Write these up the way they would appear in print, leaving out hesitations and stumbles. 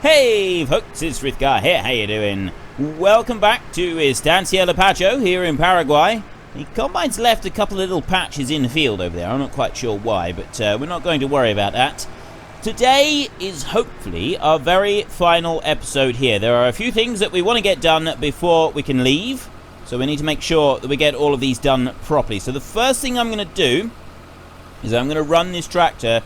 Hey folks, it's Frithgar here, how you doing? Welcome back to Estancia Lapacho here in Paraguay. The Combine's left a couple of little patches in the field over there, I'm not quite sure why, but we're not going to worry about that. Today is hopefully our very final episode here. There are a few things that we want to get done before we can leave, so we need to make sure that we get all of these done properly. So the first thing I'm going to do is I'm going to run this tractor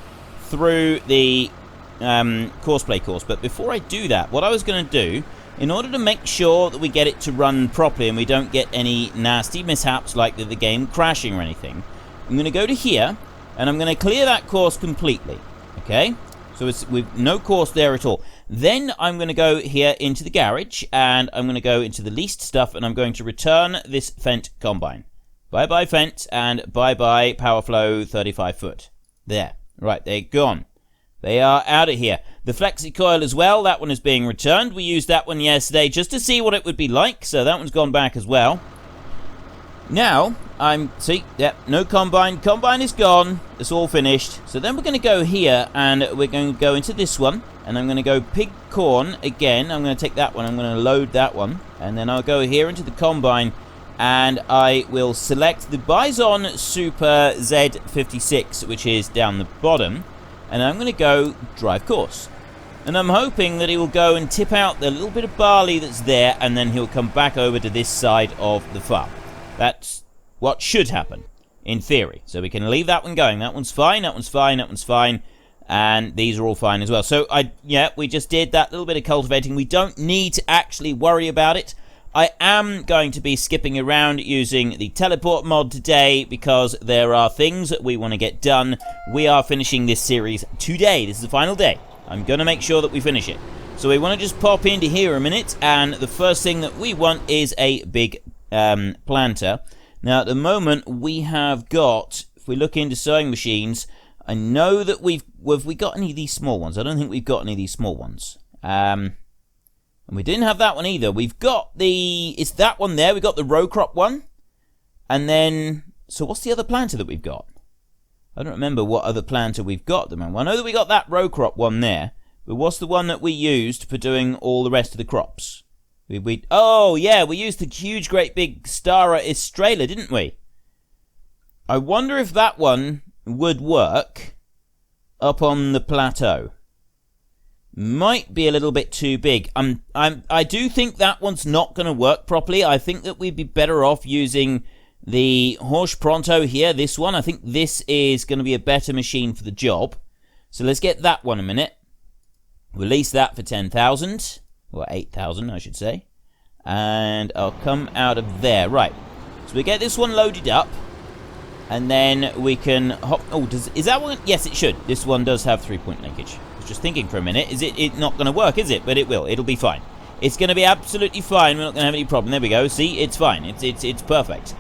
through the courseplay course, but before I do that, what I was going to do, in order to make sure that we get it to run properly and we don't get any nasty mishaps like the game crashing or anything, I'm going to go to here and I'm going to clear that course completely. Okay, so it's with no course there at all. Then I'm going to go here into the garage and I'm going to go into the leased stuff and I'm going to return this Fendt Combine. Bye bye Fendt and bye bye Powerflow 35 foot. There, right, they're gone. They are out of here. The flexi coil as well, that one is being returned. We used that one yesterday just to see what it would be like, so that one's gone back as well. Now, no combine. Combine is gone. It's all finished. So then we're going to go here and we're going to go into this one. And I'm going to go pig corn again. I'm going to take that one. I'm going to load that one. And then I'll go here into the combine and I will select the Bison Super Z56, which is down the bottom. And I'm going to go drive course. And I'm hoping that he will go and tip out the little bit of barley that's there, and then he'll come back over to this side of the farm. That's what should happen, in theory. So we can leave that one going. That one's fine, that one's fine, that one's fine. And these are all fine as well. So, we just did that little bit of cultivating. We don't need to actually worry about it. I am going to be skipping around using the teleport mod today because there are things that we want to get done. We are finishing this series today. This is the final day. I'm going to make sure that we finish it. So we want to just pop into here a minute, and the first thing that we want is a big planter. Now, at the moment, we have got, if we look into sewing machines, I know that have we got any of these small ones? I don't think we've got any of these small ones. And we didn't have that one either. We've got it's that one there. We've got the row crop one. And then, so what's the other planter that we've got? I don't remember what other planter we've got at the moment. Well, I know that we got that row crop one there. But what's the one that we used for doing all the rest of the crops? Oh, yeah, we used the huge, great big Stara Estrella, didn't we? I wonder if that one would work up on the plateau. Might be a little bit too big. I do think that one's not going to work properly. I think that we'd be better off using the Horsch Pronto here, this one. I think this is going to be a better machine for the job. So let's get that one a minute. Release that for 10,000. Or 8,000, I should say. And I'll come out of there. Right. So we get this one loaded up. And then we can hop... Oh, is that one... Yes, it should. This one does have 3-point linkage. Just thinking for a minute, is it not going to work, is it? But it will. It'll be fine. It's going to be absolutely fine. We're not going to have any problem. There we go. See, it's fine. It's perfect.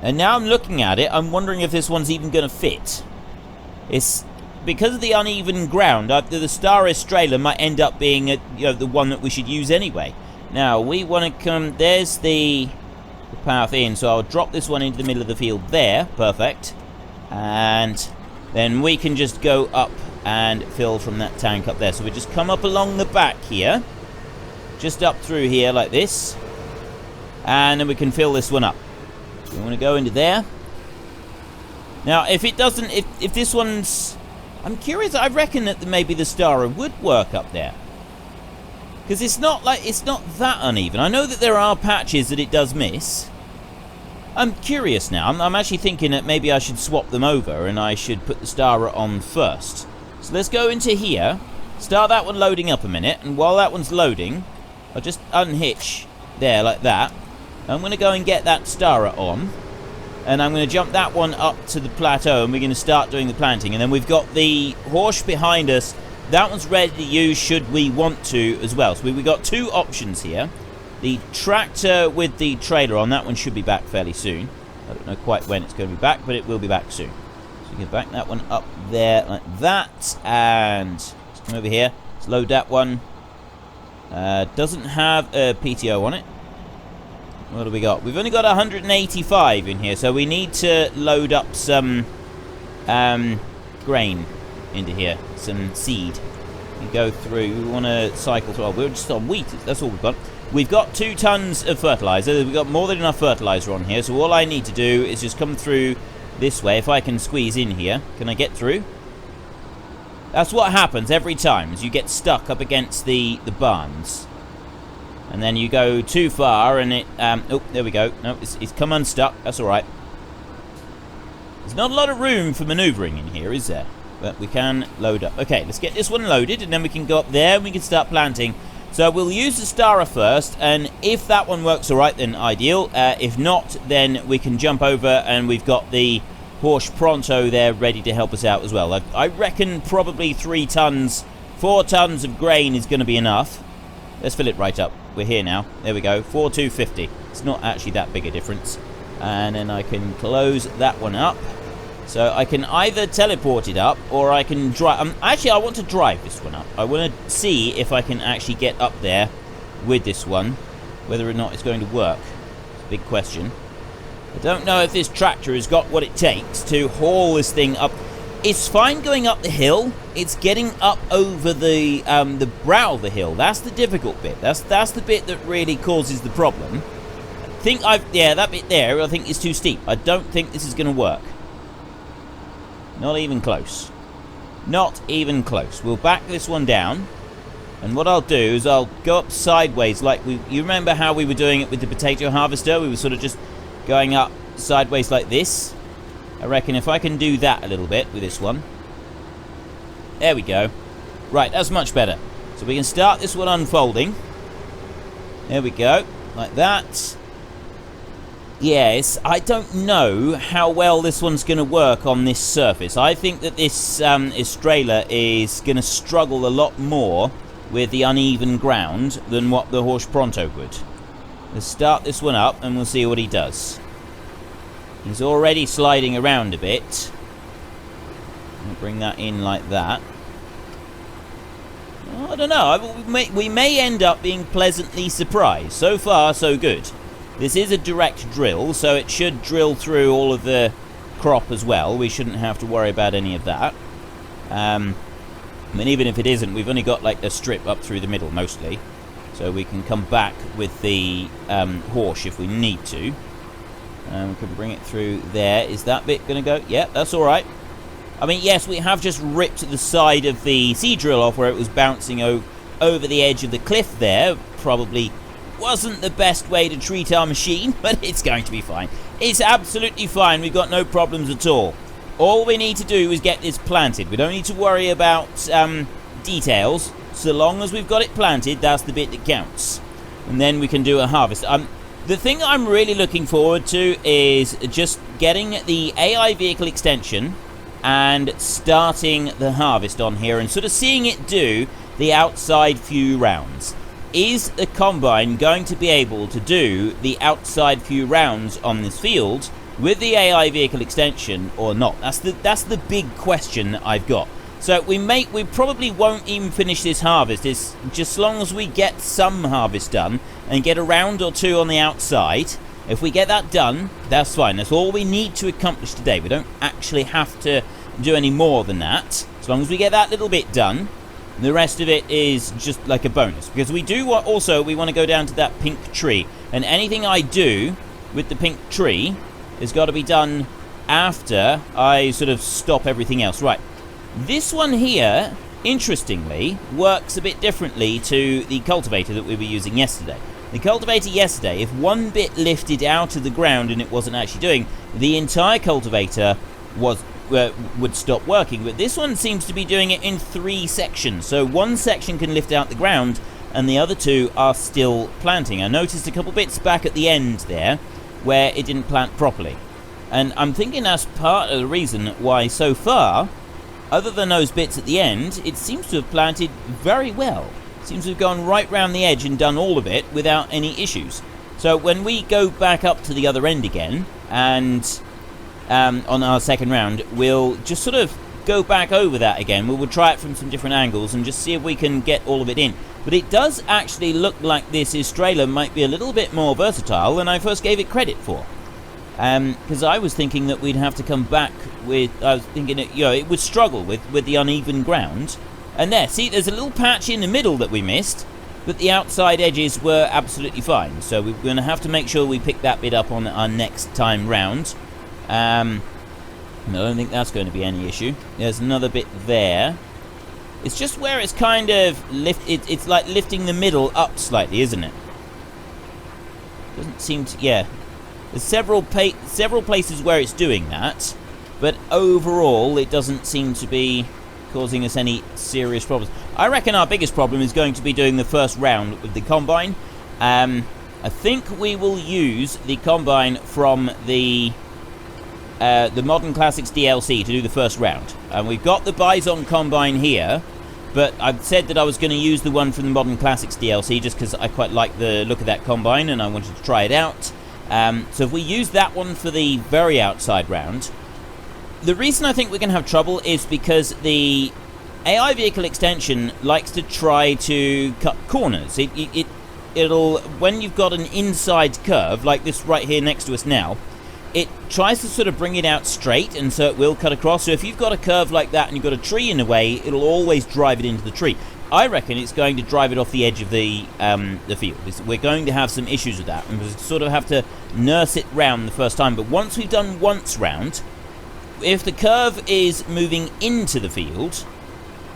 And now I'm looking at it. I'm wondering if this one's even going to fit. It's because of the uneven ground. The Star Estrella might end up being the one that we should use anyway. Now we want to come. There's the path in. So I'll drop this one into the middle of the field there. Perfect. And then we can just go up and fill from that tank up there. So we just come up along the back here, just up through here like this, and then we can fill this one up. So we want to go into there. Now, if it doesn't, if this one's, I'm curious. I reckon that maybe the Stara would work up there, because it's not that uneven. I know that there are patches that it does miss. I'm curious now. I'm actually thinking that maybe I should swap them over and I should put the Stara on first. So let's go into here, start that one loading up a minute, and while that one's loading, I'll just unhitch there like that. I'm going to go and get that Stara on, and I'm going to jump that one up to the plateau, and we're going to start doing the planting. And then we've got the Horsch behind us. That one's ready to use should we want to as well. So we've got two options here. The tractor with the trailer on, that one should be back fairly soon. I don't know quite when it's going to be back, but it will be back soon. So we can back that one up there like that, and let's come over here. Let's load that one. Doesn't have a PTO on it. What do we got? We've only got 185 in here, so we need to load up some grain into here, some seed. We go through. We want to cycle through. Oh, we're just on wheat. That's all we've got. We've got 2 tons of fertilizer. We've got more than enough fertilizer on here. So all I need to do is just come through this way. If I can squeeze in here. Can I get through? That's what happens every time, is you get stuck up against the barns. And then you go too far and it... oh, there we go. No, it's come unstuck. That's alright. There's not a lot of room for manoeuvring in here, is there? But we can load up. Okay, let's get this one loaded, and then we can go up there and we can start planting. So we'll use the Stara first, and if that one works alright, then ideal. If not, then we can jump over, and we've got the Horse Pronto there ready to help us out as well. I reckon probably 4 tons of grain is going to be enough. Let's fill it right up. We're here now. There we go. 4,250. It's not actually that big a difference. And then I can close that one up. So I can either teleport it up, or I can drive. Actually, I want to drive this one up. I want to see if I can actually get up there with this one. Whether or not it's going to work. It's a big question. I don't know if this tractor has got what it takes to haul this thing up. It's fine going up the hill. It's getting up over the brow of the hill. That's the difficult bit. That's the bit that really causes the problem. That bit there, I think is too steep. I don't think this is going to work. Not even close. Not even close. We'll back this one down. And what I'll do is I'll go up sideways like you remember how we were doing it with the potato harvester? We were sort of just going up sideways like this. I reckon if I can do that a little bit with this one. There we go. Right, that's much better. So we can start this one unfolding. There we go. Like that. Yes, I don't know how well this one's going to work on this surface. I think that this Estrela is going to struggle a lot more with the uneven ground than what the Horse Pronto would. Let's start this one up and we'll see what he does. He's already sliding around a bit. I'll bring that in like that. I don't know. We may end up being pleasantly surprised. So far, so good. This is a direct drill, so it should drill through all of the crop as well. We shouldn't have to worry about any of that. I mean, even if it isn't, we've only got like a strip up through the middle mostly. So we can come back with the horse if we need to. We can bring it through there. Is that bit going to go? Yeah, that's alright. I mean, yes, we have just ripped the side of the sea drill off where it was bouncing over the edge of the cliff there. Probably wasn't the best way to treat our machine, but it's going to be fine. It's absolutely fine. We've got no problems at all. All we need to do is get this planted. We don't need to worry about details. So long as we've got it planted, that's the bit that counts. And then we can do a harvest. The thing I'm really looking forward to is just getting the AI vehicle extension and starting the harvest on here and sort of seeing it do the outside few rounds. Is the combine going to be able to do the outside few rounds on this field with the AI vehicle extension or not? That's the big question that I've got. So we probably won't even finish this harvest. It's just as long as we get some harvest done and get a round or two on the outside. If we get that done, that's fine. That's all we need to accomplish today. We don't actually have to do any more than that. As long as we get that little bit done, the rest of it is just like a bonus. Because we want to go down to that pink tree. And anything I do with the pink tree has got to be done after I sort of stop everything else. Right. This one here, interestingly, works a bit differently to the cultivator that we were using yesterday. The cultivator yesterday, if one bit lifted out of the ground and it wasn't actually doing, the entire cultivator would stop working. But this one seems to be doing it in 3 sections. So one section can lift out the ground and the other 2 are still planting. I noticed a couple bits back at the end there where it didn't plant properly. And I'm thinking that's part of the reason why so far, other than those bits at the end, it seems to have planted very well. It seems to have gone right round the edge and done all of it without any issues. So when we go back up to the other end again, and on our second round, we'll just sort of go back over that again. We'll try it from some different angles and just see if we can get all of it in. But it does actually look like this Estrela might be a little bit more versatile than I first gave it credit for. Because I was thinking that we'd have to come back with... I was thinking it would struggle with the uneven ground. And there, see, there's a little patch in the middle that we missed, but the outside edges were absolutely fine. So we're going to have to make sure we pick that bit up on our next time round. I don't think that's going to be any issue. There's another bit there. It's just where it's kind of it's like lifting the middle up slightly, isn't it? Doesn't seem to, yeah. There's several places where it's doing that, but overall it doesn't seem to be causing us any serious problems. I reckon our biggest problem is going to be doing the first round with the Combine. I think we will use the Combine from the Modern Classics DLC to do the first round. And we've got the Bison Combine here, but I've said that I was going to use the one from the Modern Classics DLC just because I quite like the look of that Combine and I wanted to try it out. So if we use that one for the very outside round, the reason I think we're going to have trouble is because the AI vehicle extension likes to try to cut corners. It'll, when you've got an inside curve, like this right here next to us now, it tries to sort of bring it out straight, and so it will cut across. So if you've got a curve like that and you've got a tree in the way, it'll always drive it into the tree. I reckon it's going to drive it off the edge of the field. We're going to have some issues with that, and we'll sort of have to nurse it round the first time. But once we've done once round, if the curve is moving into the field,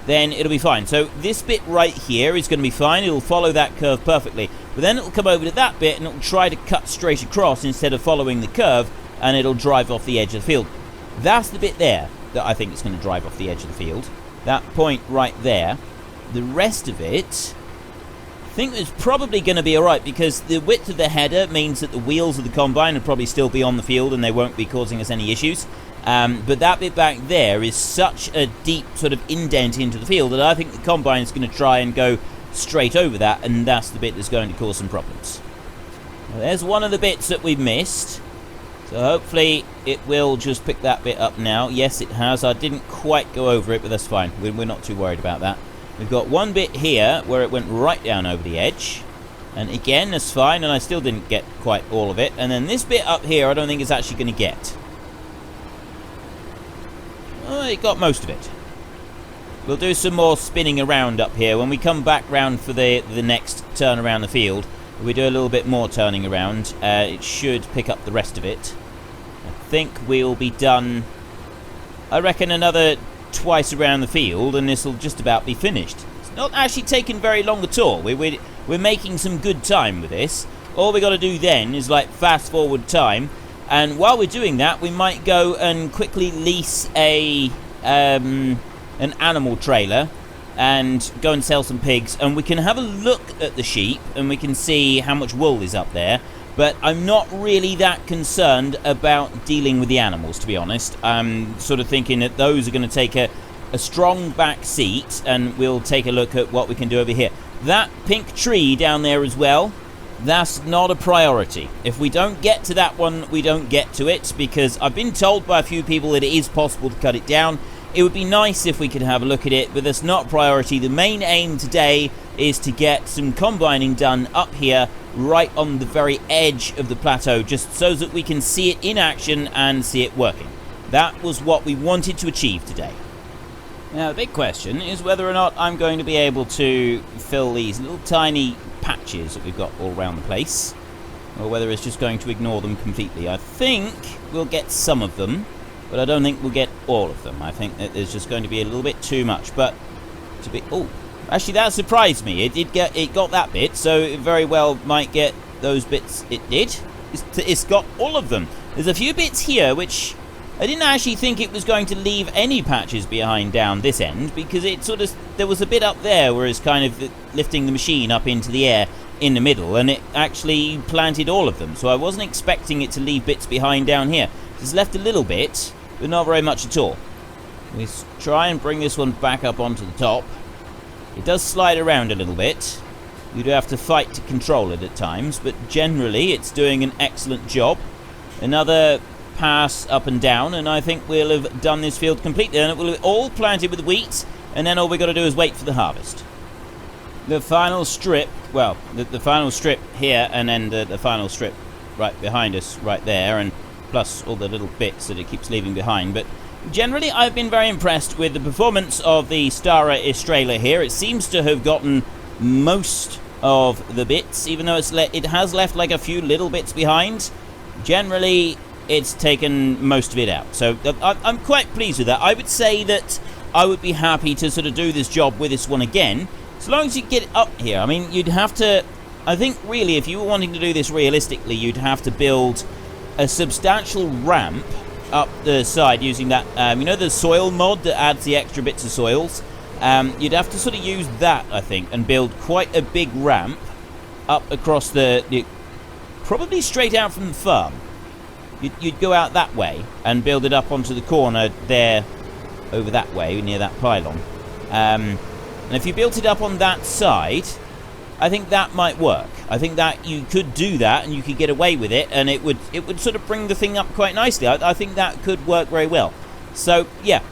then it'll be fine. So this bit right here is going to be fine. It'll follow that curve perfectly. But then it'll come over to that bit and it'll try to cut straight across instead of following the curve, and it'll drive off the edge of the field. That's the bit there that I think is going to drive off the edge of the field. That point right there. The rest of it, I think it's probably going to be alright, because the width of the header means that the wheels of the Combine will probably still be on the field and they won't be causing us any issues. But that bit back there is such a deep sort of indent into the field that I think the Combine is going to try and go straight over that, and that's the bit that's going to cause some problems. Now, there's one of the bits that we've missed, so hopefully it will just pick that bit up now. Yes, it has. I didn't quite go over it, but that's fine. We're not too worried about that. We've got one bit here where it went right down over the edge, and again, that's fine, and I still didn't get quite all of it. And then this bit up here I don't think it's actually going to get. Oh, it got most of it. We'll do some more spinning around up here. When we come back round for the next turn around the field, we do a little bit more turning around. It should pick up the rest of it. I think we'll be done, I reckon, another twice around the field, and this will just about be finished. It's not actually taken very long at all. We're making some good time with this. All we got to do then is like fast forward time. And while we're doing that, we might go and quickly lease an animal trailer and go and sell some pigs. And we can have a look at the sheep and we can see how much wool is up there. But I'm not really that concerned about dealing with the animals, to be honest. I'm sort of thinking that those are going to take a strong back seat, and we'll take a look at what we can do over here. That pink tree down there as well, that's not a priority. If we don't get to that one, we don't get to it, because I've been told by a few people that it is possible to cut it down. It would be nice if we could have a look at it, but that's not a priority. The main aim today is to get some combining done up here, right on the very edge of the plateau, just so that we can see it in action and see it working. That was what we wanted to achieve today. Now, the big question is whether or not I'm going to be able to fill these little tiny patches that we've got all around the place, or whether it's just going to ignore them completely. I think we'll get some of them, but I don't think we'll get all of them. I think that there's just going to be a little bit too much. But to be, oh, actually that surprised me. It got that bit, so it very well might get those bits. It did. It's got all of them. There's a few bits here which I didn't actually think it was going to leave any patches behind down this end, because it sort of, there was a bit up there where it's kind of lifting the machine up into the air in the middle, and it actually planted all of them. So I wasn't expecting it to leave bits behind down here. It's left a little bit, but not very much at all. We try and bring this one back up onto the top. It does slide around a little bit. You do have to fight to control it at times, but generally it's doing an excellent job. Another pass up and down, and I think we'll have done this field completely, and it will be all planted with wheat, and then all we've got to do is wait for the harvest. The final strip, well, the final strip here, and then the final strip right behind us right there, and plus all the little bits that it keeps leaving behind. But generally, I've been very impressed with the performance of the Stara Estrela here. It seems to have gotten most of the bits, even though it has left like a few little bits behind. Generally, it's taken most of it out. So I'm quite pleased with that. I would say that I would be happy to sort of do this job with this one again, as long as you get it up here. I mean, you'd have to... I think, really, if you were wanting to do this realistically, you'd have to build a substantial ramp up the side using that, you know, the soil mod that adds the extra bits of soils? You'd have to sort of use that, I think, and build quite a big ramp up across the probably straight out from the farm. You'd go out that way and build it up onto the corner there, over that way, near that pylon. And if you built it up on that side, I think that might work. I think that you could do that and you could get away with it, and it would sort of bring the thing up quite nicely. I think that could work very well. So, yeah,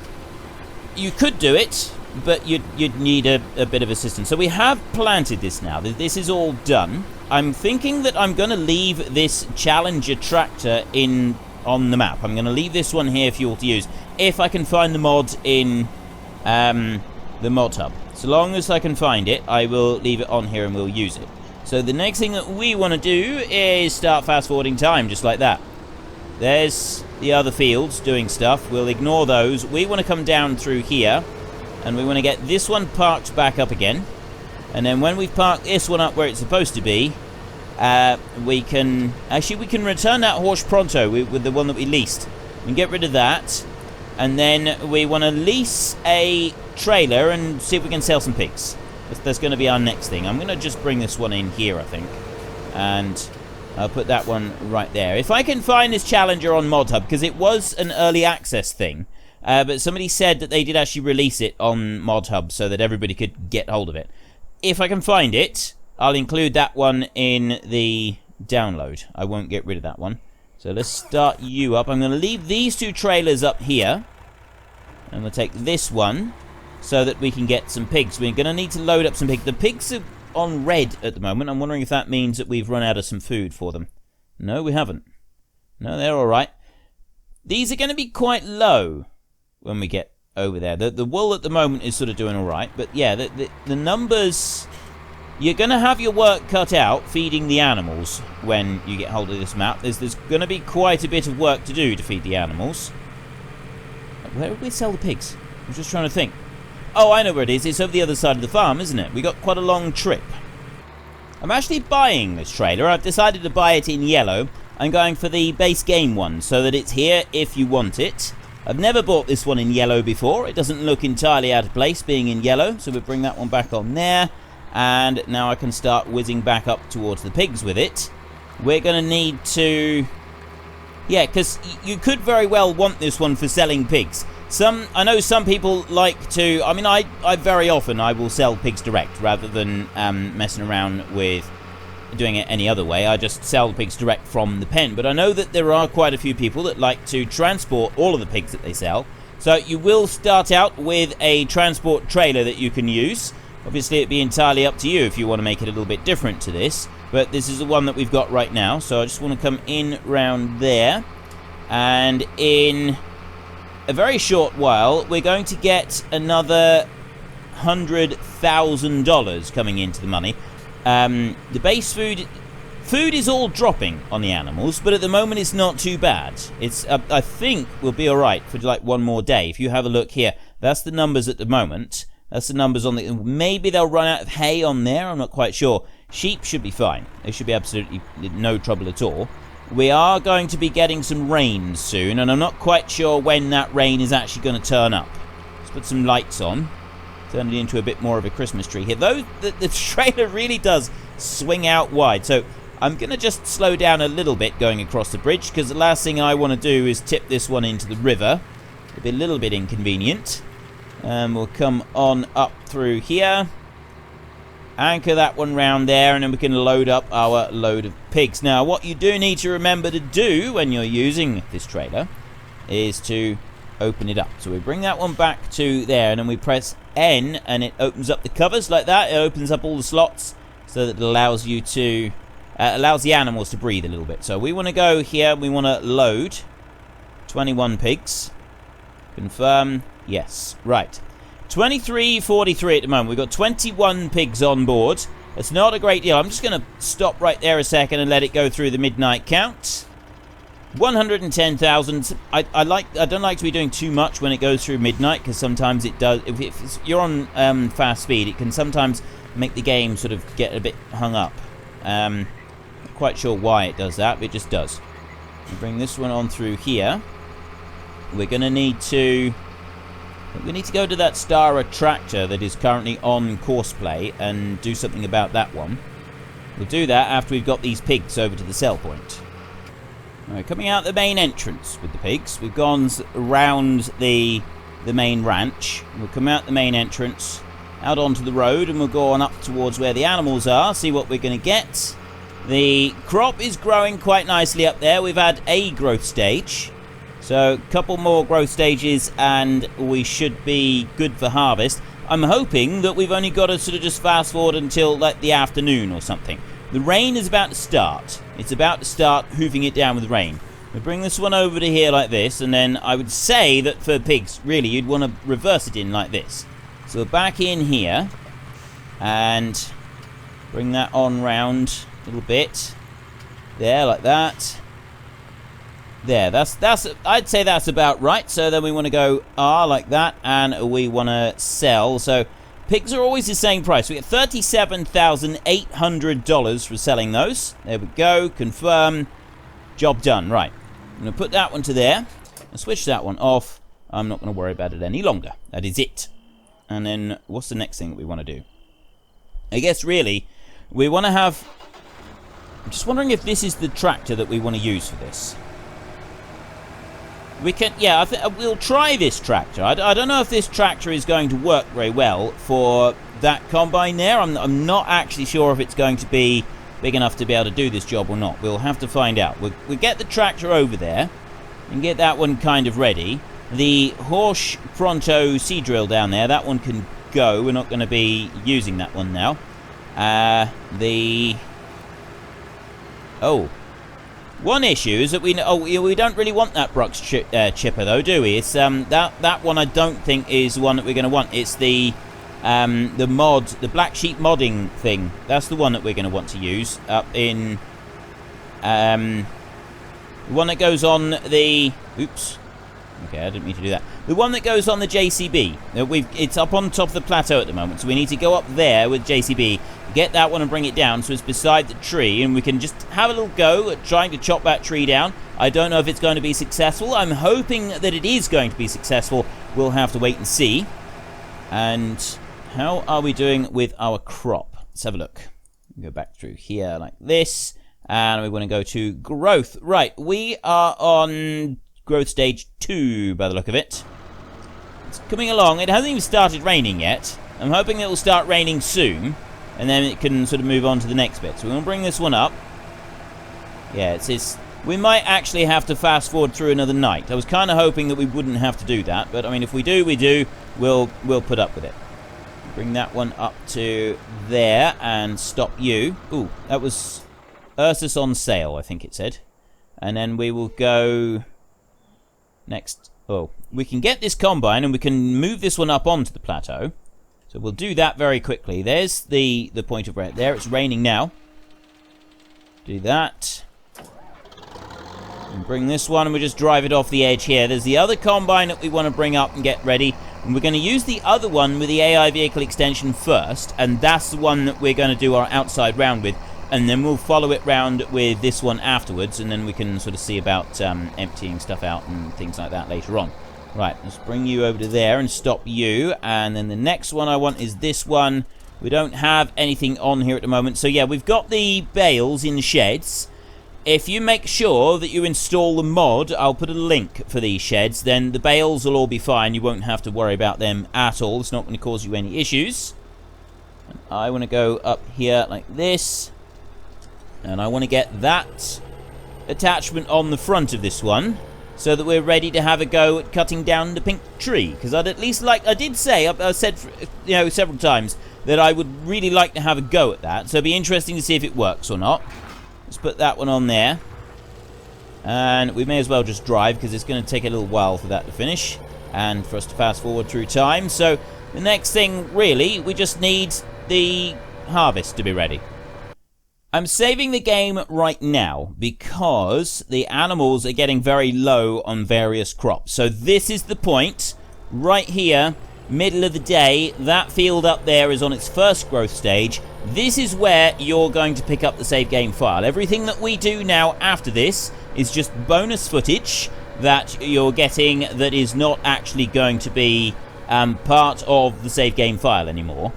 you could do it, but you'd need a bit of assistance. So we have planted this now. This is all done. I'm thinking that I'm going to leave this Challenger tractor on the map. I'm going to leave this one here for you all to use, if I can find the mod in the mod hub. So long as I can find it, I will leave it on here and we'll use it. So the next thing that we want to do is start fast forwarding time, just like that. There's the other fields doing stuff. We'll ignore those. We want to come down through here, and we want to get this one parked back up again. And then when we've parked this one up where it's supposed to be, we can return that horse pronto with the one that we leased. We can get rid of that, and then we want to lease a trailer and see if we can sell some pigs. That's going to be our next thing. I'm going to just bring this one in here, I think, and I'll put that one right there. If I can find this Challenger on Mod Hub, because it was an early access thing, but somebody said that they did actually release it on Mod Hub so that everybody could get hold of it. If I can find it, I'll include that one in the download. I won't get rid of that one. So let's start you up. I'm going to leave these two trailers up here, and we'll take this one so that we can get some pigs. We're going to need to load up some pigs. The pigs are on red at the moment. I'm wondering if that means that we've run out of some food for them. No, we haven't. No, they're all right. These are going to be quite low when we get over there. The wool at the moment is sort of doing all right. But yeah, the numbers... You're going to have your work cut out feeding the animals when you get hold of this map. There's going to be quite a bit of work to do to feed the animals. Where would we sell the pigs? I'm just trying to think. Oh, I know where it is. It's over the other side of the farm, isn't it? We got quite a long trip. I'm actually buying this trailer. I've decided to buy it in yellow. I'm going for the base game one, so that it's here if you want it. I've never bought this one in yellow before. It doesn't look entirely out of place being in yellow, so we'll bring that one back on there. And now I can start whizzing back up towards the pigs with it. We're going to need to... Yeah, because you could very well want this one for selling pigs. I know some people like to... I mean, I very often I will sell pigs direct rather than messing around with doing it any other way. I just sell the pigs direct from the pen. But I know that there are quite a few people that like to transport all of the pigs that they sell. So you will start out with a transport trailer that you can use. Obviously, it'd be entirely up to you if you want to make it a little bit different to this. But this is the one that we've got right now. So I just want to come in round there. And in a very short while, we're going to get another $100,000 coming into the money. The base food is all dropping on the animals, but at the moment it's not too bad. It's I think we'll be all right for like one more day. If you have a look here, that's the numbers at the moment. That's the numbers on the... Maybe they'll run out of hay on there. I'm not quite sure. Sheep should be fine. They should be absolutely no trouble at all. We are going to be getting some rain soon, and I'm not quite sure when that rain is actually going to turn up. Let's put some lights on. Turn it into a bit more of a Christmas tree here. Though the trailer really does swing out wide. So I'm going to just slow down a little bit going across the bridge, because the last thing I want to do is tip this one into the river. It'll be a little bit inconvenient. We'll come on up through here. Anchor that one round there, and then we can load up our load of pigs. Now, what you do need to remember to do when you're using this trailer is to open it up. So we bring that one back to there, and then we press N, and it opens up the covers like that. It opens up all the slots so that it allows you to allows the animals to breathe a little bit. So we want to go here. We want to load 21 pigs. Confirm. Yes. Right. 23:43 at the moment. We've got 21 pigs on board. It's not a great deal. I'm just going to stop right there a second and let it go through the midnight count. 110,000. I don't like to be doing too much when it goes through midnight, because sometimes it does. If you're on fast speed, it can sometimes make the game sort of get a bit hung up. Not quite sure why it does that, but it just does. We bring this one on through here. We're going to need to... We need to go to that star attractor that is currently on courseplay and do something about that one. We'll do that after we've got these pigs over to the sell point. Alright, coming out the main entrance with the pigs. We've gone around the main ranch. We'll come out the main entrance, out onto the road, and we'll go on up towards where the animals are, see what we're going to get. The crop is growing quite nicely up there. We've had a growth stage. So, a couple more growth stages and we should be good for harvest. I'm hoping that we've only got to sort of just fast forward until like the afternoon or something. The rain is about to start. It's about to start hoofing it down with rain. We bring this one over to here like this, and then I would say that for pigs, really, you'd want to reverse it in like this. So we're back in here and bring that on round a little bit. There, like that. There, that's I'd say that's about right. So then we want to go R like that, and we want to sell. So pigs are always the same price. We get $37,800 for selling those. There we go. Confirm. Job done. Right. I'm going to put that one to there and switch that one off. I'm not going to worry about it any longer. That is it. And then what's the next thing that we want to do? I guess really we want to have... I'm just wondering if this is the tractor that we want to use for this. We can, yeah, we'll try this tractor. I don't know if this tractor is going to work very well for that combine there. I'm not actually sure if it's going to be big enough to be able to do this job or not. We'll have to find out. We'll get the tractor over there and get that one kind of ready. The Horsch Pronto seed drill down there, that one can go. We're not going to be using that one now. One issue is that we don't really want that Brooks chipper though, do we? It's that one I don't think is the one that we're going to want. It's the mod, the black sheep modding thing. That's the one that we're going to want to use up in the one that goes on the oops. Okay, I didn't mean to do that. The one that goes on the JCB. It's up on top of the plateau at the moment, so we need to go up there with JCB, get that one and bring it down so it's beside the tree, and we can just have a little go at trying to chop that tree down. I don't know if it's going to be successful. I'm hoping that it is going to be successful. We'll have to wait and see. And how are we doing with our crop? Let's have a look. Go back through here like this, and we want to go to growth. Right, we are on growth stage 2 by the look of it. It's coming along. It hasn't even started raining yet. I'm hoping it will start raining soon, and then it can sort of move on to the next bit. So we're going to bring this one up. Yeah, it's we might actually have to fast forward through another night. I was kind of hoping that we wouldn't have to do that, but I mean, if we do, we do. We'll put up with it. Bring that one up to there and stop you. Ooh, that was Ursus on sale, I think it said. And then we will go next. Oh, we can get this combine and we can move this one up onto the plateau. So we'll do that very quickly. There's the point of red there. It's raining now. Do that. And bring this one and we'll just drive it off the edge here. There's the other combine that we want to bring up and get ready. And we're going to use the other one with the AI vehicle extension first. And that's the one that we're going to do our outside round with. And then we'll follow it round with this one afterwards. And then we can sort of see about emptying stuff out and things like that later on. Right, let's bring you over to there and stop you. And then the next one I want is this one. We don't have anything on here at the moment. So yeah, we've got the bales in the sheds. If you make sure that you install the mod, I'll put a link for these sheds, then the bales will all be fine. You won't have to worry about them at all. It's not going to cause you any issues. And I want to go up here like this. And I want to get that attachment on the front of this one, so that we're ready to have a go at cutting down the pink tree. Because I'd at least like, I did say, I said, you know, several times that I would really like to have a go at that. So it'd be interesting to see if it works or not. Let's put that one on there. And we may as well just drive, because it's going to take a little while for that to finish. and for us to fast forward through time. So the next thing, really, we just need the harvest to be ready. I'm saving the game right now because the animals are getting very low on various crops. So this is the point, right here, middle of the day. That field up there is on its first growth stage. This is where you're going to pick up the save game file. Everything that we do now after this is just bonus footage that you're getting that is not actually going to be part of the save game file anymore.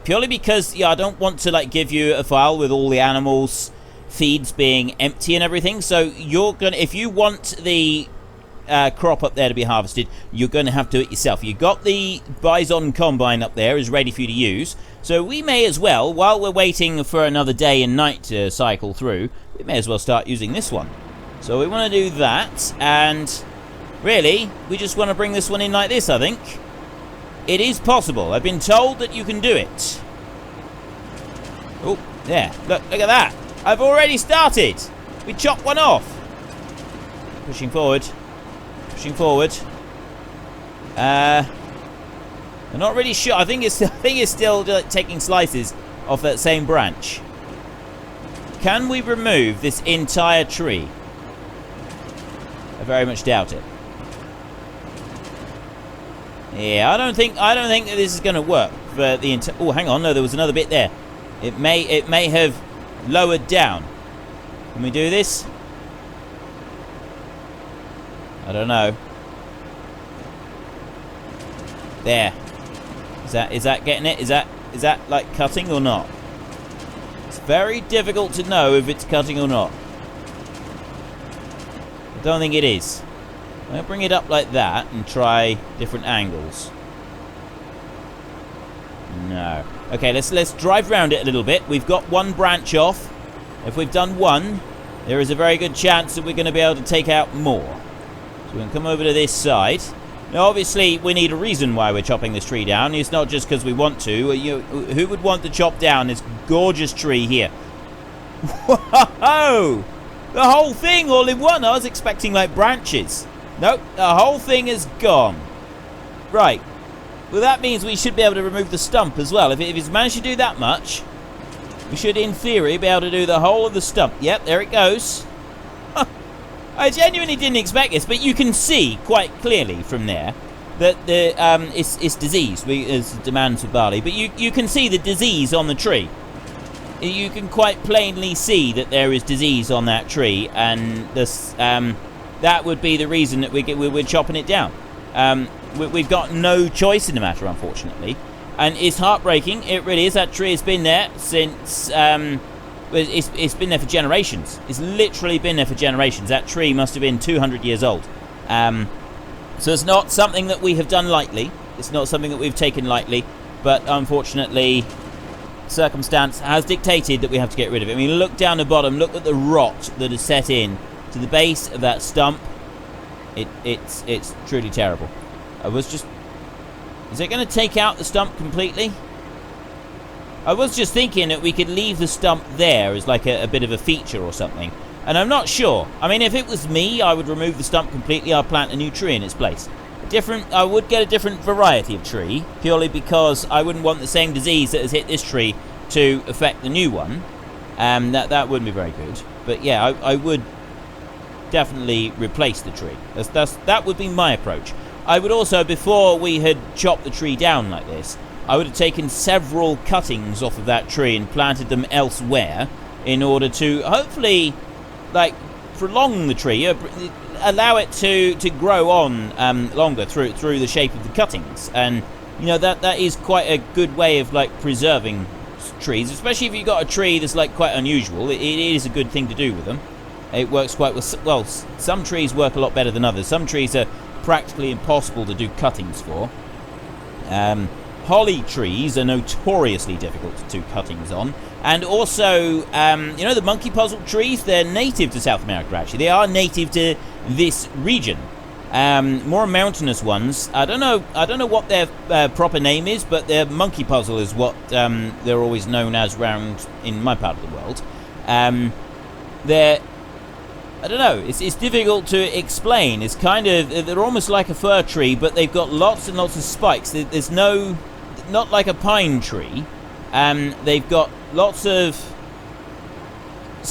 Purely because, yeah, I don't want to like give you a file with all the animals feeds being empty and everything. So you're gonna, if you want the crop up there to be harvested, you're going to have to do it yourself. You got the Bison Combine up there is ready for you to use. So we may as well, while we're waiting for another day and night to cycle through, we may as well start using this one. So we want to do that, and really, we just want to bring this one in like this, I think. It is possible. I've been told that you can do it. Oh, there. Look at that. I've already started. We chopped one off. Pushing forward. Pushing forward. I'm not really sure. I think it's still taking slices off that same branch. Can we remove this entire tree? I very much doubt it. Yeah, I don't think that this is going to work for the entire. Oh, hang on, no, there was another bit there. It may have lowered down. Can we do this? I don't know. There. Is that getting it? Is that like cutting or not? It's very difficult to know if it's cutting or not. I don't think it is. I'm going to bring it up like that and try different angles. No. Okay, let's drive around it a little bit. We've got one branch off. If we've done one, there is a very good chance that we're going to be able to take out more. So we're going to come over to this side. Now, obviously, we need a reason why we're chopping this tree down. It's not just because we want to. Who would want to chop down this gorgeous tree here? Whoa! The whole thing all in one. I was expecting, like, branches. Nope, the whole thing is gone. Right. Well, that means we should be able to remove the stump as well. If it's managed to do that much, we should, in theory, be able to do the whole of the stump. Yep, there it goes. I genuinely didn't expect this, but you can see quite clearly from there that it's disease. It's demand for barley, but you can see the disease on the tree. You can quite plainly see that there is disease on that tree, and this that would be the reason that we're chopping it down. We've got no choice in the matter, unfortunately, and it's heartbreaking. It really is. That tree has been there since. It's been there for generations. It's literally been there for generations. That tree must have been 200 years old. So it's not something that we have done lightly. It's not something that we've taken lightly. But unfortunately, circumstance has dictated that we have to get rid of it. I mean, look down the bottom. Look at the rot that is set in to the base of that stump. It's truly terrible. Is it going to take out the stump completely? I was just thinking that we could leave the stump there as like a bit of a feature or something. And I'm not sure. I mean, if it was me, I would remove the stump completely. I'd plant a new tree in its place. I would get a different variety of tree, purely because I wouldn't want the same disease that has hit this tree to affect the new one. That wouldn't be very good. But yeah, I would definitely replace the tree. That would be my approach. I would also, before we had chopped the tree down like this, I would have taken several cuttings off of that tree and planted them elsewhere in order to hopefully, like, prolong the tree, allow it to grow on longer through the shape of the cuttings. And you know that is quite a good way of like preserving trees, especially if you've got a tree that's like quite unusual. It is a good thing to do with them. It works quite well. Some trees work a lot better than others. Some trees are practically impossible to do cuttings for. Holly trees are notoriously difficult to do cuttings on. And also, the monkey puzzle trees, they're native to South America, actually. They are native to this region. More mountainous ones, I don't know what their proper name is, but their monkey puzzle is what they're always known as around in my part of the world. I don't know, it's difficult to explain. It's kind of, they're almost like a fir tree, but they've got lots and lots of spikes. There's no, not like a pine tree. They've got lots of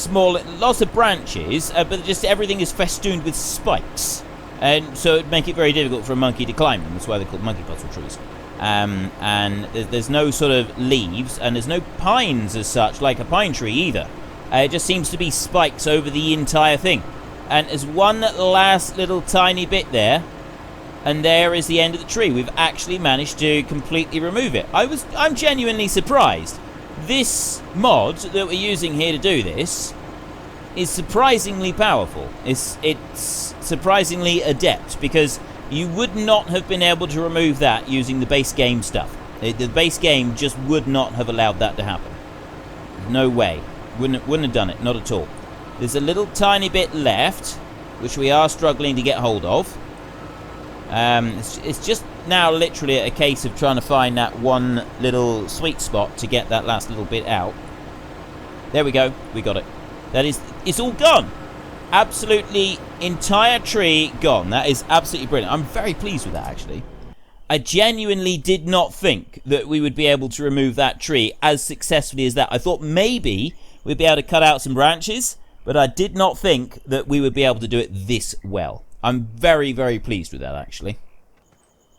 lots of branches, but just everything is festooned with spikes. And so it'd make it very difficult for a monkey to climb them. That's why they're called monkey puzzle trees. And there's no sort of leaves, and there's no pines as such, like a pine tree either. It just seems to be spikes over the entire thing. And there's one last little tiny bit there, and there is the end of the tree. We've actually managed to completely remove it. I'm genuinely surprised. This mod that we're using here to do this is surprisingly powerful. It's surprisingly adept, because you would not have been able to remove that using the base game stuff. The base game just would not have allowed that to happen. No way. Wouldn't have done it, not at all. There's a little tiny bit left, which we are struggling to get hold of. It's just now literally a case of trying to find that one little sweet spot to get that last little bit out. There we go, we got it. It's all gone. Absolutely entire tree gone. That is absolutely brilliant. I'm very pleased with that, actually. I genuinely did not think that we would be able to remove that tree as successfully as that. I thought maybe we'd be able to cut out some branches, but I did not think that we would be able to do it this well. I'm very, very pleased with that, actually.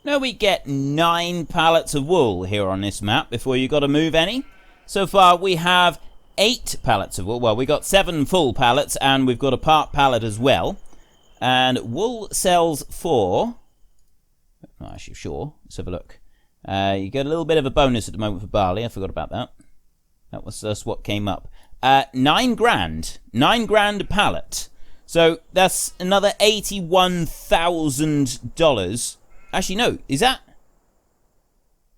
Now we get 9 pallets of wool here on this map before you got to move any. So far we have 8 pallets of wool. Well, we got 7 full pallets, and we've got a part pallet as well. And wool sells for... Not actually sure. Let's have a look. You get a little bit of a bonus at the moment for barley. I forgot about that. That's what came up. 9 grand. 9 grand a pallet. So that's another $81,000. Actually, no. Is that...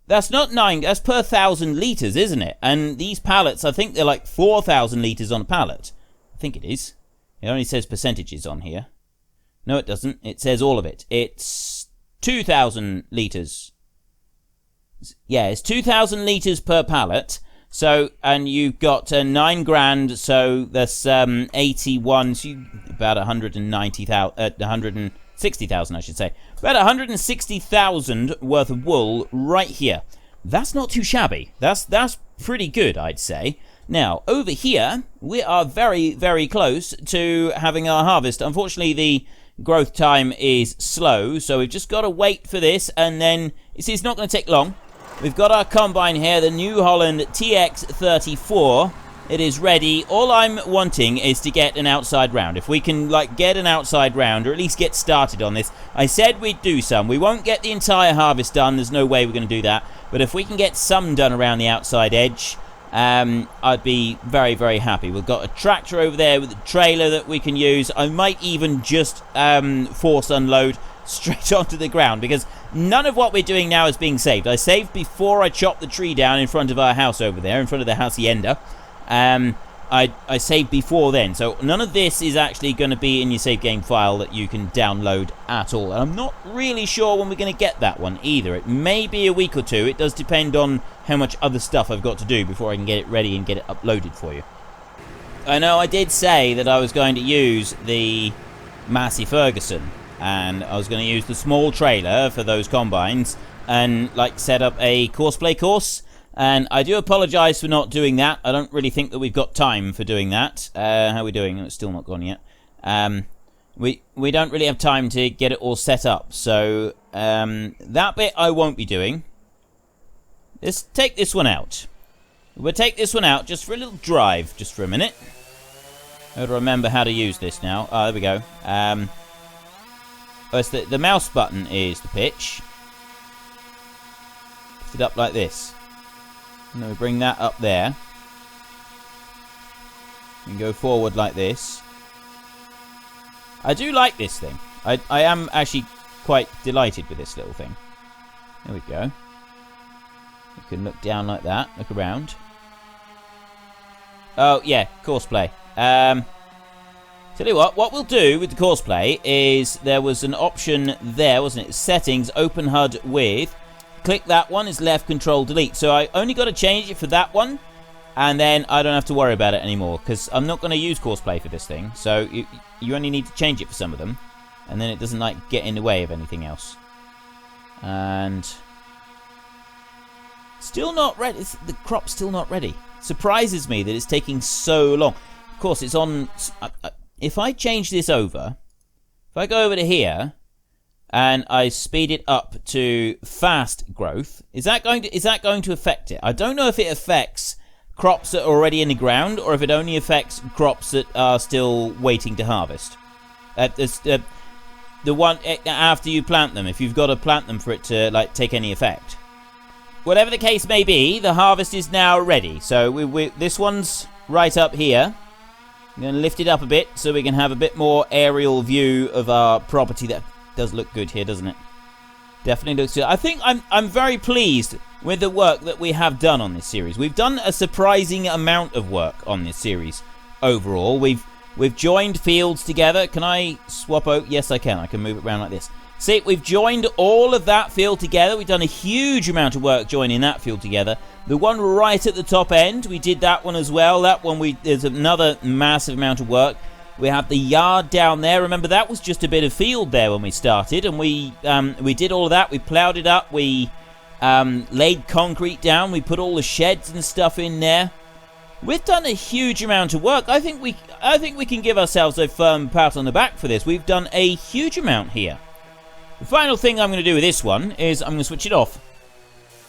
That's not 9. That's per 1,000 litres, isn't it? And these pallets, I think they're like 4,000 litres on a pallet. I think it is. It only says percentages on here. No, it doesn't. It says all of it. It's 2,000 litres. Yeah, it's 2,000 litres per pallet. So, and you've got 9 grand, so that's 81, so about 160,000, I should say. About 160,000 worth of wool right here. That's not too shabby. That's pretty good, I'd say. Now, over here, we are very, very close to having our harvest. Unfortunately, the growth time is slow, so we've just got to wait for this, and then it's not going to take long. We've got our combine here, the New Holland TX34. It is ready. All I'm wanting is to get an outside round. If we can, get an outside round, or at least get started on this. I said we'd do some. We won't get the entire harvest done. There's no way we're going to do that. But if we can get some done around the outside edge, I'd be very, very happy. We've got a tractor over there with a trailer that we can use. I might even just force unload straight onto the ground, because none of what we're doing now is being saved. I saved before I chopped the tree down in front of our house over there, in front of the hacienda. I saved before then, so none of this is actually going to be in your save game file that you can download at all. And I'm not really sure when we're going to get that one either. It may be a week or two. It does depend on how much other stuff I've got to do before I can get it ready and get it uploaded for you. I know I did say that I was going to use the Massey Ferguson, and I was going to use the small trailer for those combines and set up a courseplay course. And I do apologise for not doing that. I don't really think that we've got time for doing that. How are we doing? It's still not gone yet. We don't really have time to get it all set up. So that bit I won't be doing. Let's take this one out. We'll take this one out just for a little drive, just for a minute. I gotta remember how to use this now. There we go. It's the mouse button is the pitch. Lift it up like this. And then we bring that up there. And go forward like this. I do like this thing. I am actually quite delighted with this little thing. There we go. You can look down like that. Look around. Oh, yeah. Courseplay. Tell you what we'll do with the courseplay is there was an option there, wasn't it? Settings, open HUD with. Click that one, is left control delete. So I only got to change it for that one. And then I don't have to worry about it anymore, because I'm not going to use course play for this thing. So you only need to change it for some of them, and then it doesn't like get in the way of anything else. And still not ready. The crop's still not ready. Surprises me that it's taking so long. Of course, it's on. If I change this over, if I go over to here and I speed it up to fast growth, is that going to affect it? I don't know if it affects crops that are already in the ground, or if it only affects crops that are still waiting to harvest. The one after you plant them, if you've got to plant them for it to like take any effect. Whatever the case may be, the harvest is now ready. So this one's right up here. I'm going to lift it up a bit so we can have a bit more aerial view of our property. That does look good here, doesn't it? Definitely looks good. I think I'm very pleased with the work that we have done on this series. We've done a surprising amount of work on this series overall. We've joined fields together. Can I swap out? Yes, I can. I can move it around like this. See, we've joined all of that field together. We've done a huge amount of work joining that field together. The one right at the top end, we did that one as well. That one, there's another massive amount of work. We have the yard down there. Remember, that was just a bit of field there when we started, and we did all of that. We ploughed it up. We laid concrete down. We put all the sheds and stuff in there. We've done a huge amount of work. I think we can give ourselves a firm pat on the back for this. We've done a huge amount here. The final thing I'm going to do with this one is I'm going to switch it off.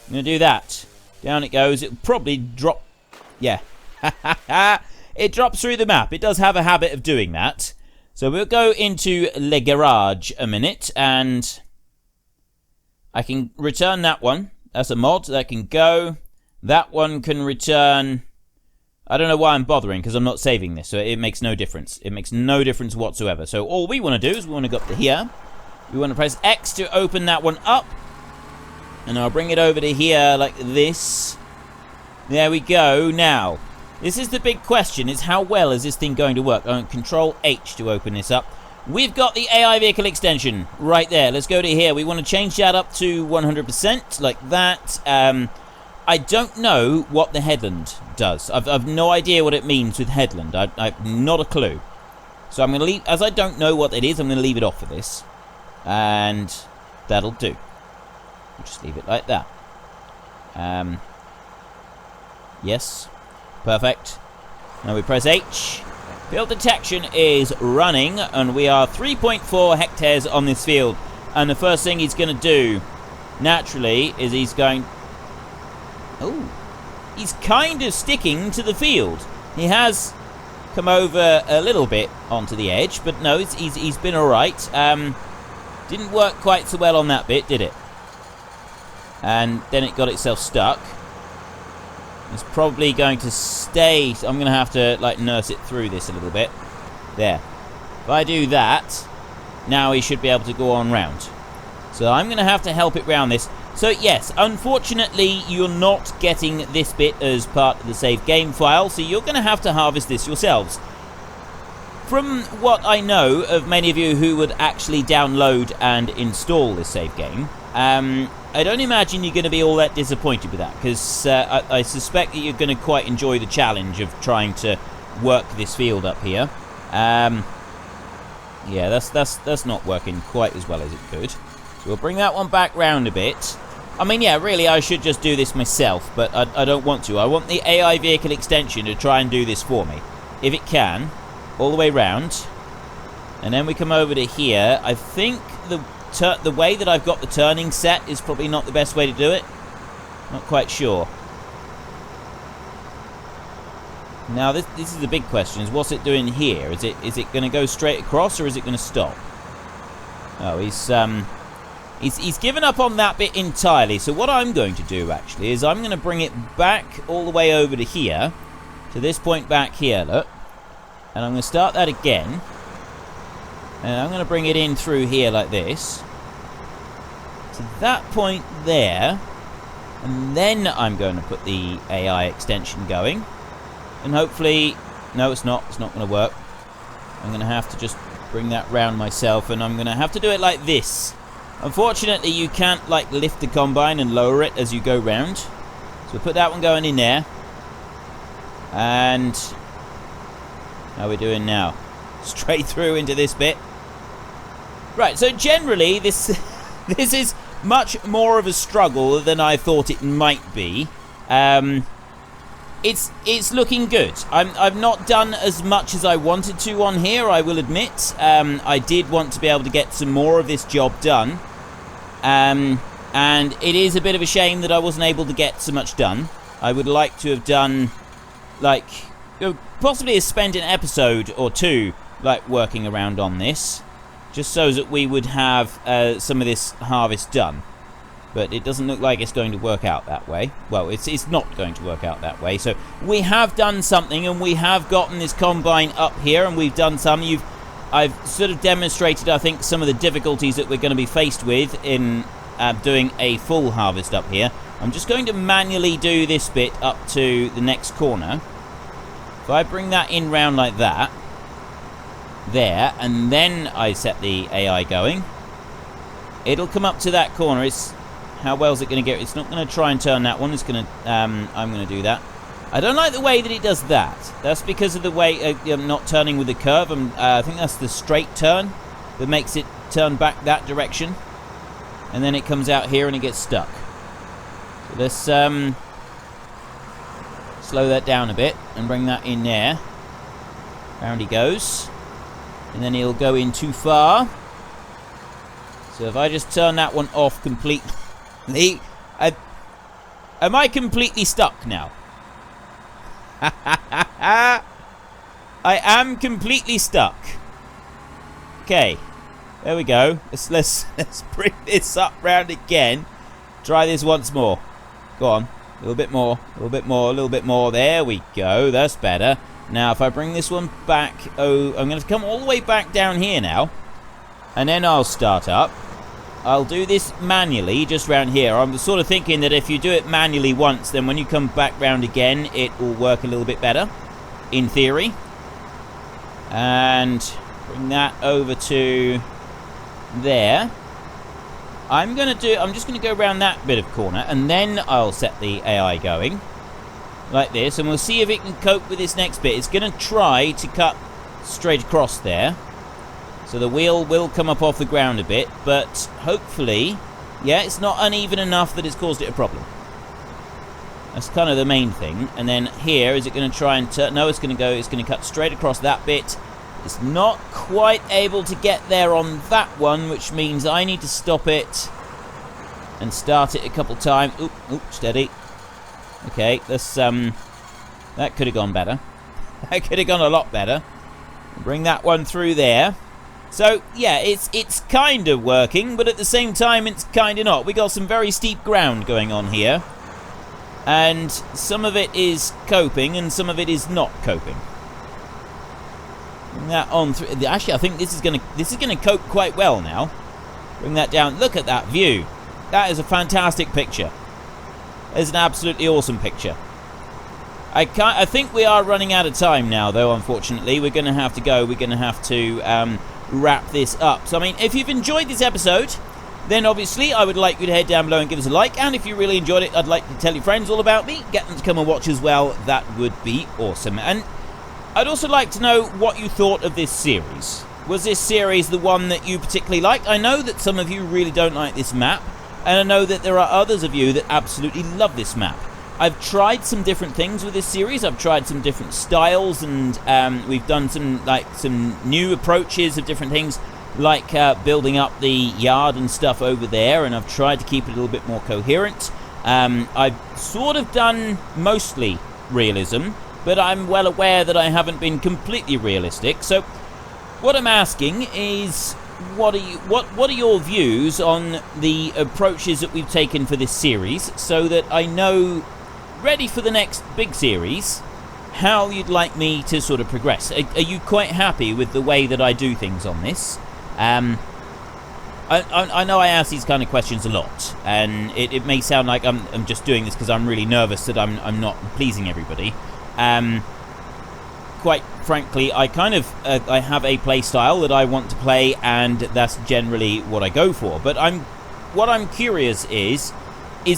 I'm going to do that. Down it goes. It'll probably drop. Yeah. It drops through the map. It does have a habit of doing that. So we'll go into Le Garage a minute, and I can return that one. That's a mod. That can go. That one can return. I don't know why I'm bothering, because I'm not saving this, so it makes no difference. It makes no difference whatsoever. So all we want to do is we want to go up to here. We want to press X to open that one up. And I'll bring it over to here like this. There we go. Now, this is the big question, is how well is this thing going to work? I'm going to Control H to open this up. We've got the AI vehicle extension right there. Let's go to here. We want to change that up to 100%, like that. I don't know what the headland does. I've no idea what it means with headland. I've not a clue. So I'm going to leave, as I don't know what it is, I'm going to leave it off for this. And that'll do. We'll just leave it like that. Yes. Perfect. Now we press H. Field detection is running, and we are 3.4 hectares on this field. And the first thing he's going to do, naturally, is he's going... Oh, he's kind of sticking to the field. He has come over a little bit onto the edge, but no, he's been all right. Didn't work quite so well on that bit, did it? And then it got itself stuck. It's probably going to stay. I'm going to have to like nurse it through this a little bit. There. If I do that, now he should be able to go on round. So I'm going to have to help it round this. So yes, unfortunately, you're not getting this bit as part of the save game file, so you're going to have to harvest this yourselves. From what I know of many of you who would actually download and install this save game, I don't imagine you're going to be all that disappointed with that, because I suspect that you're going to quite enjoy the challenge of trying to work this field up here. Yeah, that's not working quite as well as it could. So we'll bring that one back round a bit. I mean, yeah, really, I should just do this myself, but I don't want to. I want the AI vehicle extension to try and do this for me, if it can, all the way round. And then we come over to here. I think the way that I've got the turning set is probably not the best way to do it. Not quite sure. Now, this is the big question, is what's it doing here? Is it going to go straight across, or is it going to stop? Oh, he's given up on that bit entirely. So what I'm going to do, actually, is I'm going to bring it back all the way over to here, to this point back here, look. And I'm going to start that again. And I'm going to bring it in through here like this. To that point there. And then I'm going to put the AI extension going. And hopefully... No, it's not. It's not going to work. I'm going to have to just bring that round myself. And I'm going to have to do it like this. Unfortunately, you can't, like, lift the combine and lower it as you go round. So we'll put that one going in there. And how are we doing now? Straight through into this bit. Right, so generally this this is much more of a struggle than I thought it might be. It's looking good. I've not done as much as I wanted to on here, I will admit. I did want to be able to get some more of this job done. And it is a bit of a shame that I wasn't able to get so much done. I would like to have done, like, possibly have spent an episode or two, like, working around on this, just so that we would have some of this harvest done. But it doesn't look like it's going to work out that way. Well, it's not going to work out that way. So we have done something, and we have gotten this combine up here, and we've done some. I've sort of demonstrated, I think, some of the difficulties that we're going to be faced with in doing a full harvest up here. I'm just going to manually do this bit up to the next corner. If I bring that in round like that, there, and then I set the AI going, it'll come up to that corner. It's how well is it going to get? It's not going to try and turn that one. It's going to I'm going to do that. I don't like the way that it does that. That's because of the way I'm not turning with the curve. I think that's the straight turn that makes it turn back that direction, and then it comes out here and it gets stuck. So let's slow that down a bit and bring that in there. Round he goes. And then he'll go in too far. So if I just turn that one off completely... am I completely stuck now? I am completely stuck. Okay. There we go. Let's bring this up round again. Try this once more. Go on. A little bit more. A little bit more. A little bit more. There we go. That's better. Now, if I bring this one back... Oh, I'm going to come all the way back down here now. And then I'll start up. I'll do this manually, just round here. I'm sort of thinking that if you do it manually once, then when you come back round again, it will work a little bit better. In theory. And bring that over to there. I'm just going to go around that bit of corner, and then I'll set the AI going. Like this, and we'll see if it can cope with this next bit. It's going to try to cut straight across there. So the wheel will come up off the ground a bit, but hopefully, yeah, it's not uneven enough that it's caused it a problem. That's kind of the main thing. And then here, is it going to try and turn? No, it's going to cut straight across that bit. It's not quite able to get there on that one, which means I need to stop it and start it a couple times. Oop, steady. Okay, let's, that could have gone better. That could have gone a lot better. Bring that one through there. So, yeah, it's kind of working, but at the same time, it's kind of not. We got some very steep ground going on here. And some of it is coping, and some of it is not coping. Bring that on through. Actually, I think this is gonna cope quite well now. Bring that down. Look at that view. That is a fantastic picture. It's an absolutely awesome picture. I think we are running out of time now, though, unfortunately. We're going to have to go. We're going to have to wrap this up. So, I mean, if you've enjoyed this episode, then obviously I would like you to head down below and give us a like. And if you really enjoyed it, I'd like to tell your friends all about me. Get them to come and watch as well. That would be awesome. And I'd also like to know what you thought of this series. Was this series the one that you particularly liked? I know that some of you really don't like this map. And I know that there are others of you that absolutely love this map. I've tried some different things with this series. I've tried some different styles, and we've done some new approaches of different things, like building up the yard and stuff over there, and I've tried to keep it a little bit more coherent. I've sort of done mostly realism, but I'm well aware that I haven't been completely realistic. So what I'm asking is, what are your views on the approaches that we've taken for this series, so that I know, ready for the next big series, how you'd like me to sort of progress. Are you quite happy with the way that I do things on this? I know I ask these kind of questions a lot, and it may sound like I'm just doing this because I'm really nervous that I'm not pleasing everybody. Quite frankly, I kind of I have a play style that I want to play, and that's generally what I go for. But what I'm curious is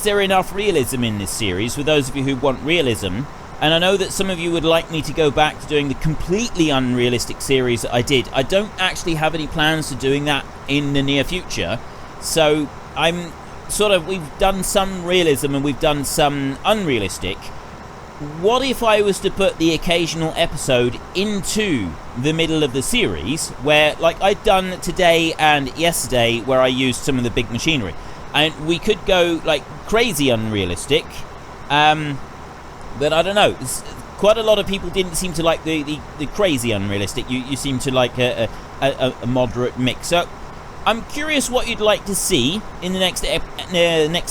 there enough realism in this series? For those of you who want realism, And I know that some of you would like me to go back to doing the completely unrealistic series that I did. I don't actually have any plans to doing that in the near future. So I'm we've done some realism and we've done some unrealistic. What if I was to put the occasional episode into the middle of the series, where, like I'd done today and yesterday, where I used some of the big machinery, and we could go like crazy unrealistic, but I don't know. Quite a lot of people didn't seem to like the crazy unrealistic. You seem to like a moderate mix. So I'm curious what you'd like to see in the next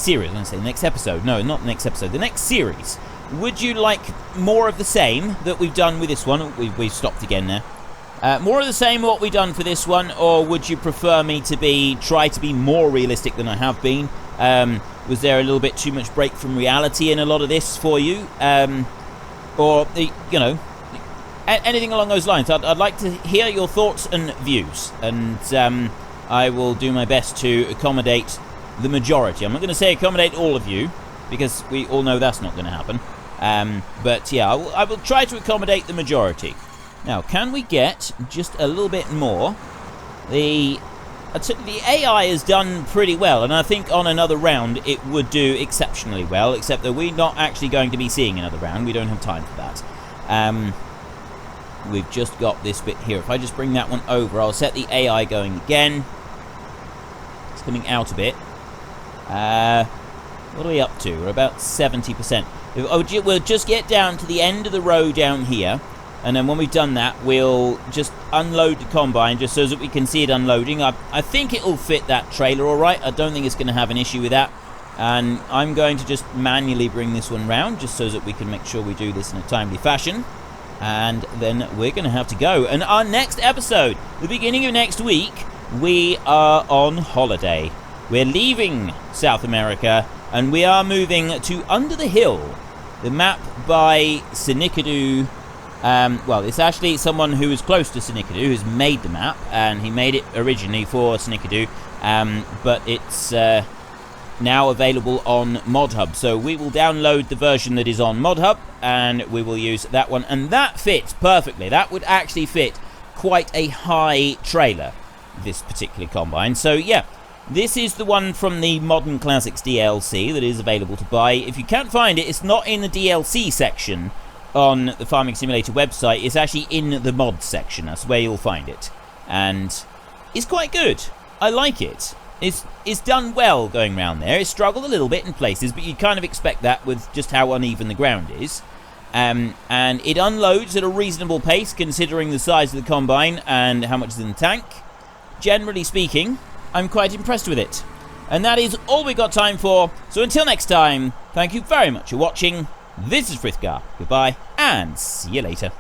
series. I say next episode. No, not next episode. The next series. Would you like more of the same that we've done with this one? We've stopped again there. More of the same what we've done for this one, or would you prefer me to try to be more realistic than I have been? Was there a little bit too much break from reality in a lot of this for you? Or, you know, anything along those lines. I'd like to hear your thoughts and views, and I will do my best to accommodate the majority. I'm not going to say accommodate all of you, because we all know that's not going to happen. But yeah, I will try to accommodate the majority. Now, can we get just a little bit more? The AI has done pretty well, and I think on another round it would do exceptionally well, except that we're not actually going to be seeing another round. We don't have time for that. We've just got this bit here. If I just bring that one over, I'll set the AI going again. It's coming out a bit. What are we up to? We're about 70%. We'll just get down to the end of the row down here, and then when we've done that, we'll just unload the combine just so that we can see it unloading. I think it'll fit that trailer all right. I don't think it's going to have an issue with that. And I'm going to just manually bring this one round just so that we can make sure we do this in a timely fashion. And then we're going to have to go. And our next episode, the beginning of next week, we are on holiday. We're leaving South America, and we are moving to Under the Hill, the map by Sinikadu. Well, it's actually someone who is close to Sinikadu who's made the map, and he made it originally for Sinikadu, but it's now available on ModHub. So we will download the version that is on ModHub, and we will use that one, and that fits perfectly. That would actually fit quite a high trailer, this particular combine. So yeah, this is the one from the Modern Classics DLC that is available to buy. If you can't find it, it's not in the DLC section on the Farming Simulator website. It's actually in the mods section. That's where you'll find it. And it's quite good. I like it. It's done well going around there. It's struggled a little bit in places, but you'd kind of expect that with just how uneven the ground is. And it unloads at a reasonable pace considering the size of the combine and how much is in the tank. Generally speaking, I'm quite impressed with it. And that is all we've got time for. So until next time, thank you very much for watching. This is Frithgar. Goodbye, and see you later.